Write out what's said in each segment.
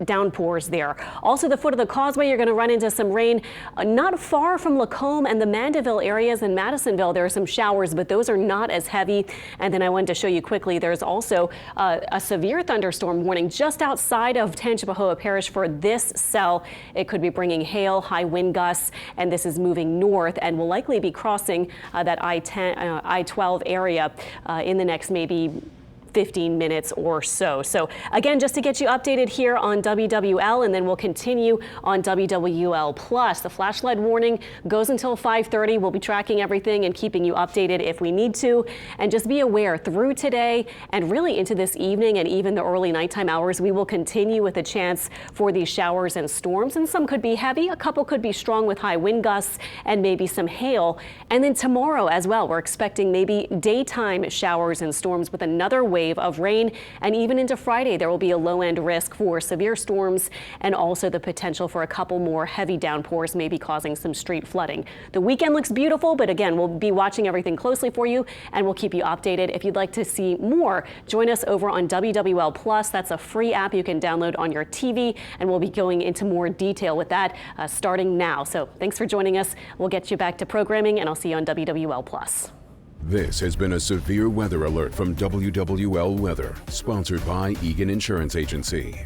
downpours there. Also, the foot of the causeway, you're going to run into some rain not far from Lacombe and the Mandeville areas in Madisonville. There are some showers, but those are not as heavy. And then I wanted to show you quickly, there's also a severe thunderstorm warning just outside of Tangipahoa Parish for this cell. It could be bringing hail, high wind gusts, and this is moving north and will likely be crossing that I-12 area in the next maybe 15 minutes or so. So again, just to get you updated here on WWL, and then we'll continue on WWL Plus. The flash flood warning goes until 5:30. We'll be tracking everything and keeping you updated if we need to. And just be aware through today and really into this evening and even the early nighttime hours, we will continue with a chance for these showers and storms. And some could be heavy, a couple could be strong with high wind gusts and maybe some hail. And then tomorrow as well, we're expecting maybe daytime showers and storms with another wave of rain, and even into Friday there will be a low end risk for severe storms and also the potential for a couple more heavy downpours, maybe causing some street flooding. The weekend looks beautiful, but again, we'll be watching everything closely for you and we'll keep you updated. If you'd like to see more, join us over on WWL Plus. That's a free app you can download on your TV, and we'll be going into more detail with that starting now. So thanks for joining us. We'll get you back to programming, and I'll see you on WWL Plus. This has been a severe weather alert from WWL Weather, sponsored by Egan Insurance Agency.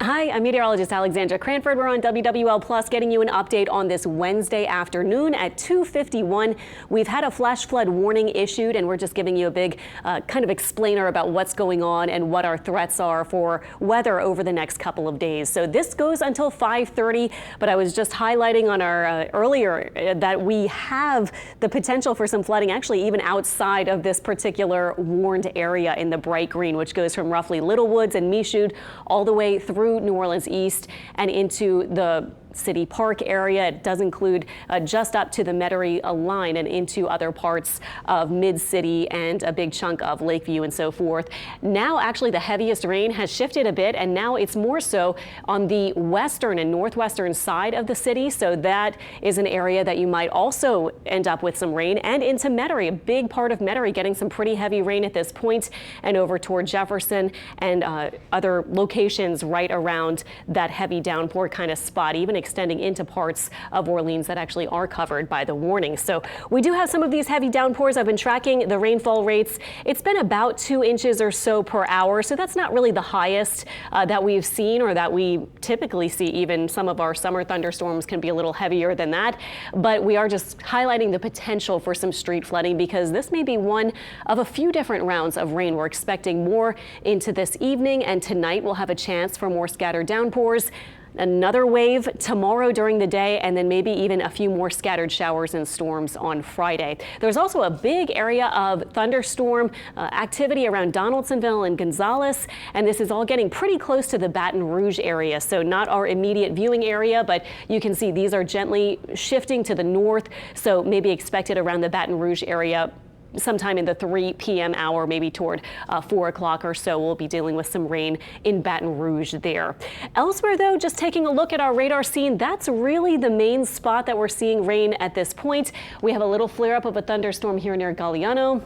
Hi, I'm meteorologist Alexandra Cranford. We're on WWL Plus, getting you an update on this Wednesday afternoon at 2:51. We've had a flash flood warning issued, and we're just giving you a big kind of explainer about what's going on and what our threats are for weather over the next couple of days. So this goes until 5:30, but I was just highlighting on our earlier that we have the potential for some flooding actually even outside of this particular warned area in the bright green, which goes from roughly Little Woods and Michoud all the way through New Orleans East and into the City Park area. It does include just up to the Metairie line and into other parts of Mid-City and a big chunk of Lakeview and so forth. Now actually the heaviest rain has shifted a bit, and now it's more so on the western and northwestern side of the city. So that is an area that you might also end up with some rain, and into Metairie, a big part of Metairie getting some pretty heavy rain at this point, and over toward Jefferson and other locations right around that heavy downpour kind of spot, even extending into parts of Orleans that actually are covered by the warning. So we do have some of these heavy downpours. I've been tracking the rainfall rates. It's been about 2 inches or so per hour. So that's not really the highest that we've seen or that we typically see. Even some of our summer thunderstorms can be a little heavier than that. But we are just highlighting the potential for some street flooding because this may be one of a few different rounds of rain. We're expecting more into this evening, and tonight we'll have a chance for more scattered downpours. Another wave tomorrow during the day, and then maybe even a few more scattered showers and storms on Friday. There's also a big area of thunderstorm activity around Donaldsonville and Gonzales, and this is all getting pretty close to the Baton Rouge area. So not our immediate viewing area, but you can see these are gently shifting to the north. So maybe expected around the Baton Rouge area sometime in the 3 p.m. hour, maybe toward 4 o'clock or so. We'll be dealing with some rain in Baton Rouge there. Elsewhere, though, just taking a look at our radar scene, that's really the main spot that we're seeing rain at this point. We have a little flare up of a thunderstorm here near Galliano.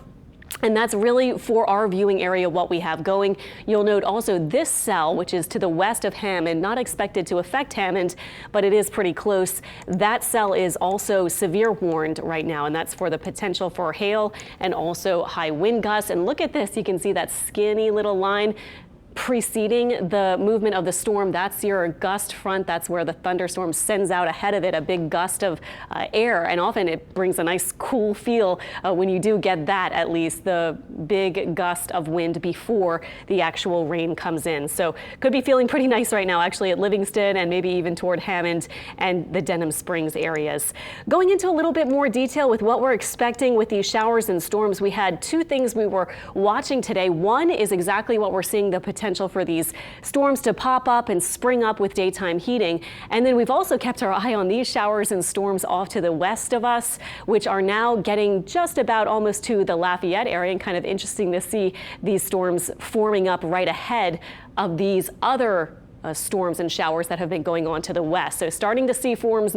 And that's really for our viewing area what we have going. You'll note also this cell, which is to the west of Hammond, not expected to affect Hammond, but it is pretty close. That cell is also severe warned right now, and that's for the potential for hail and also high wind gusts. And look at this, you can see that skinny little line preceding the movement of the storm. That's your gust front. That's where the thunderstorm sends out ahead of it a big gust of air, and often it brings a nice cool feel when you do get that, at least the big gust of wind before the actual rain comes in. So could be feeling pretty nice right now actually at Livingston and maybe even toward Hammond and the Denham Springs areas. Going into a little bit more detail with what we're expecting with these showers and storms, we had two things we were watching today. One is exactly what we're seeing, the potential for these storms to pop up and spring up with daytime heating. And then we've also kept our eye on these showers and storms off to the west of us, which are now getting just about almost to the Lafayette area, and kind of interesting to see these storms forming up right ahead of these other storms and showers that have been going on to the west. So starting to see storms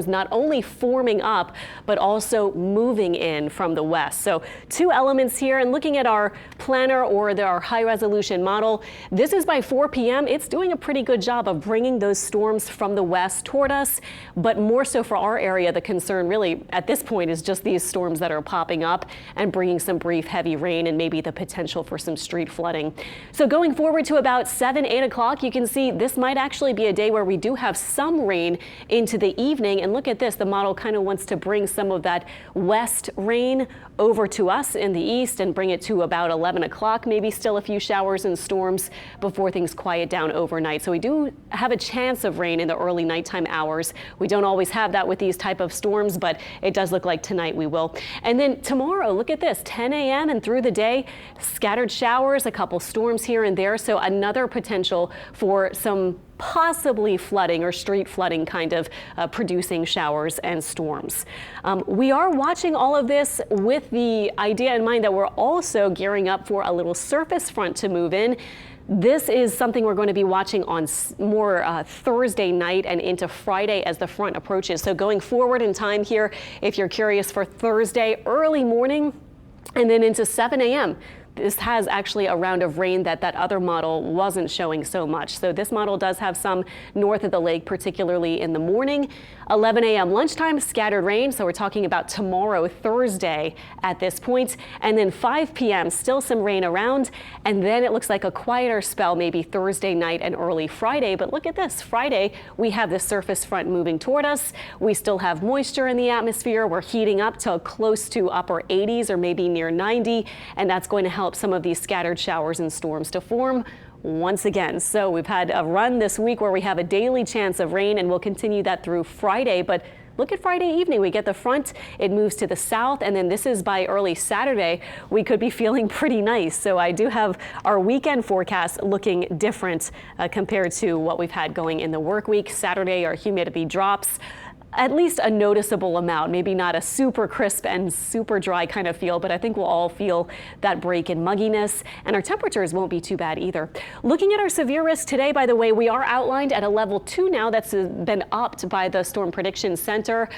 not only forming up, but also moving in from the west. So two elements here, and looking at our planner or our high resolution model, this is by 4 p.m. It's doing a pretty good job of bringing those storms from the west toward us, but more so for our area, the concern really at this point is just these storms that are popping up and bringing some brief heavy rain and maybe the potential for some street flooding. So going forward to about 7, 8 o'clock, you can see this might actually be a day where we do have some rain into the evening. And look at this, the model kind of wants to bring some of that west rain over to us in the east and bring it to about 11 o'clock, maybe still a few showers and storms before things quiet down overnight. So we do have a chance of rain in the early nighttime hours. We don't always have that with these type of storms, but it does look like tonight we will. And then tomorrow, look at this, 10 a.m. and through the day, scattered showers, a couple storms here and there. So another potential for some possibly flooding or street flooding kind of producing showers and storms. We are watching all of this with the idea in mind that we're also gearing up for a little surface front to move in. This is something we're going to be watching on more Thursday night and into Friday as the front approaches. So going forward in time here, if you're curious for Thursday early morning and then into 7 a.m., this has actually a round of rain that other model wasn't showing so much. So this model does have some north of the lake, particularly in the morning. 11 a.m. lunchtime, scattered rain. So we're talking about tomorrow, Thursday at this point. And then 5 p.m., still some rain around. And then it looks like a quieter spell, maybe Thursday night and early Friday. But look at this, Friday, we have the surface front moving toward us. We still have moisture in the atmosphere. We're heating up to close to upper 80s or maybe near 90. And that's going to help some of these scattered showers and storms to form once again. So we've had a run this week where we have a daily chance of rain, and we'll continue that through Friday. But look at Friday evening. We get the front, it moves to the south, and then this is by early Saturday. We could be feeling pretty nice. So I do have our weekend forecast looking different compared to what we've had going in the work week. Saturday, our humidity drops at least a noticeable amount, maybe not a super crisp and super dry kind of feel, but I think we'll all feel that break in mugginess, and our temperatures won't be too bad either. Looking at our severe risk today, by the way, we are outlined at a level 2 now. That's been upped by the Storm Prediction Center,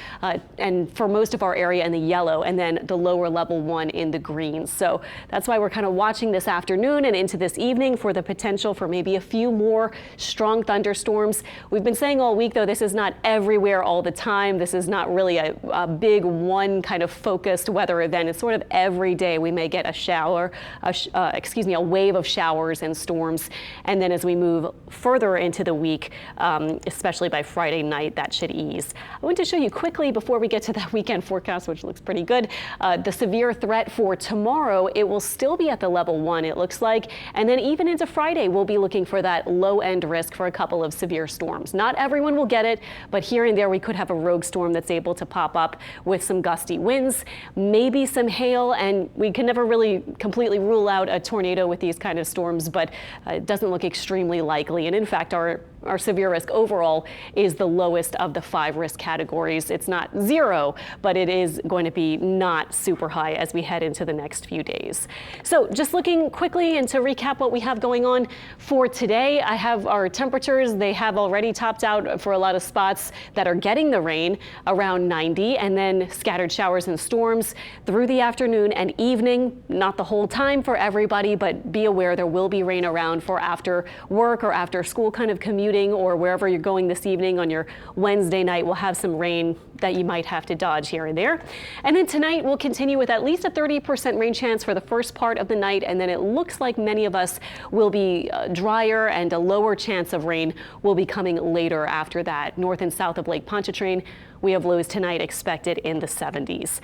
and for most of our area in the yellow, and then the lower level 1 in the green. So that's why we're kind of watching this afternoon and into this evening for the potential for maybe a few more strong thunderstorms. We've been saying all week, though, this is not everywhere all the time. This is not really a big one kind of focused weather event. It's sort of every day we may get a shower, a wave of showers and storms. And then as we move further into the week, especially by Friday night, that should ease. I want to show you quickly before we get to that weekend forecast, which looks pretty good, the severe threat for tomorrow. It will still be at the level 1, it looks like. And then even into Friday, we'll be looking for that low end risk for a couple of severe storms. Not everyone will get it, but here and there we could have a rogue storm that's able to pop up with some gusty winds, maybe some hail, and we can never really completely rule out a tornado with these kind of storms, but it doesn't look extremely likely. And in fact, our severe risk overall is the lowest of the 5 risk categories. It's not 0, but it is going to be not super high as we head into the next few days. So just looking quickly and to recap what we have going on for today, I have our temperatures. They have already topped out for a lot of spots that are getting the rain around 90, and then scattered showers and storms through the afternoon and evening. Not the whole time for everybody, but be aware there will be rain around for after work or after school kind of commuting, or wherever you're going this evening on your Wednesday night. We'll have some rain that you might have to dodge here and there. And then tonight we'll continue with at least a 30% rain chance for the first part of the night, and then it looks like many of us will be drier, and a lower chance of rain will be coming later after that. North and south of Lake Pontchartrain, we have lows tonight expected in the 70s.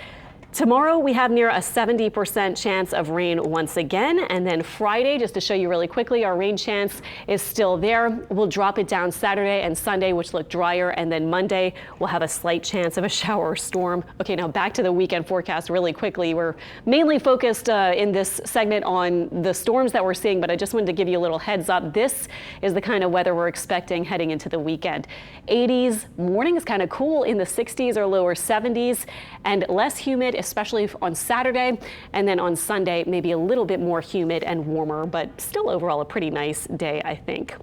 Tomorrow we have near a 70% chance of rain once again, and then Friday, just to show you really quickly, our rain chance is still there. We'll drop it down Saturday and Sunday, which look drier, and then Monday we'll have a slight chance of a shower or storm. Okay, now back to the weekend forecast really quickly. We're mainly focused in this segment on the storms that we're seeing, but I just wanted to give you a little heads up. This is the kind of weather we're expecting heading into the weekend. 80s, morning is kind of cool, in the 60s or lower 70s, and less humid, especially on Saturday, and then on Sunday, maybe a little bit more humid and warmer, but still overall a pretty nice day, I think.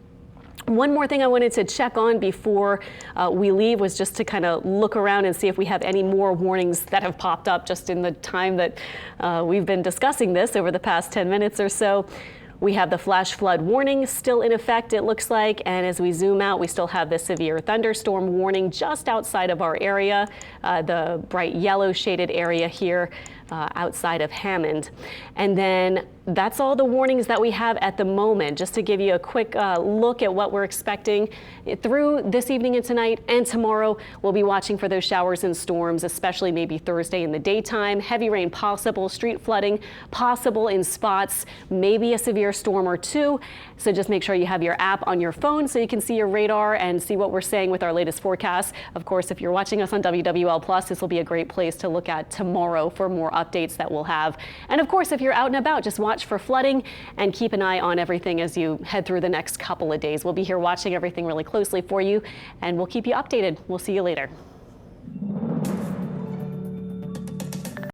One more thing I wanted to check on before we leave was just to kind of look around and see if we have any more warnings that have popped up just in the time that we've been discussing this over the past 10 minutes or so. We have the flash flood warning still in effect, it looks like, and as we zoom out, we still have the severe thunderstorm warning just outside of our area, the bright yellow shaded area here outside of Hammond. And then that's all the warnings that we have at the moment. Just to give you a quick look at what we're expecting through this evening and tonight and tomorrow, we'll be watching for those showers and storms, especially maybe Thursday in the daytime. Heavy rain possible, street flooding possible in spots, maybe a severe storm or two. So just make sure you have your app on your phone so you can see your radar and see what we're saying with our latest forecast. Of course, if you're watching us on WWL+, this will be a great place to look at tomorrow for more updates that we'll have. And of course, if you're out and about, just watch for flooding and keep an eye on everything as you head through the next couple of days. We'll be here watching everything really closely for you, and we'll keep you updated. We'll see you later.